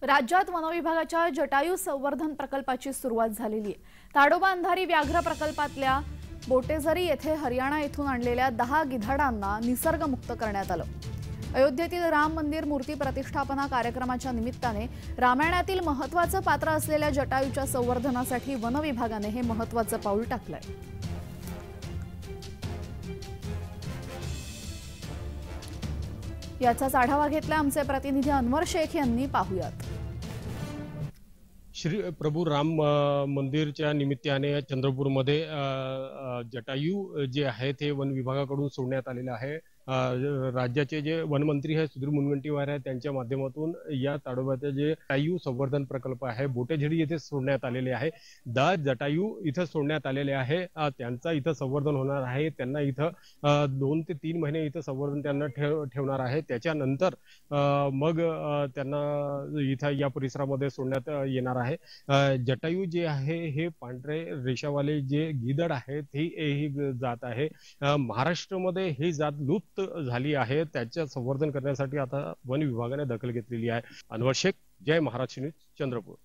राज्यात वनविभागाच्या जटायू संवर्धन प्रकल्पाची सुरुवात झालेली आहे। ताडोबा अंधारी व्याघ्र प्रकल्पातल्या बोटेझरी येथे हरियाणा येथून आणलेल्या 10 गिधाडांना निसर्गमुक्त करण्यात आलं। अयोध्येतील राम मंदिर मूर्ती प्रतिष्ठापना कार्यक्रमाच्या निमित्ताने रामायणातील महत्त्वाचं पात्र असलेल्या जटायूच्या संवर्धनासाठी वनविभागाने हे महत्त्वाचं पाऊल टाकलंय। याचाच आढावा घेतला आमचे प्रतिनिधी अनवर शेख यांनी। पाहूयात। श्री प्रभू राम मंदिरच्या निमित्ताने चंद्रपूरमध्ये जटायू जे आहे ते वन विभागाकडून सोडण्यात आलेले आहे। राज्याचे जे वनमंत्री आहे सुधीर मुनगंटीवार आहे त्यांच्या माध्यमातून या ताडोबाचे जे जटायू संवर्धन प्रकल्प आहे बोटेझरी येथे सोडण्यात आलेले आहे। 10 जटायू इथं सोडण्यात आलेले आहे। त्यांचा इथं संवर्धन होणार आहे। त्यांना इथं 2 ते 3 महिने इथं संवर्धन त्यांना ठेवणार आहे। त्याच्यानंतर मग त्यांना इथं या परिसरामध्ये सोडण्यात येणार आहे। जटायू जे आहे हे पांढरे रेषावाले जे गिधड आहेत ही जात आहे। महाराष्ट्रामध्ये ही जात लुप्त झाली आहे। त्याचे संवर्धन करण्यासाठी आता वन विभागाने दखल घेतलेली आहे। अनवर शेख, जय महाराष्ट्र न्यूज, चंद्रपूर।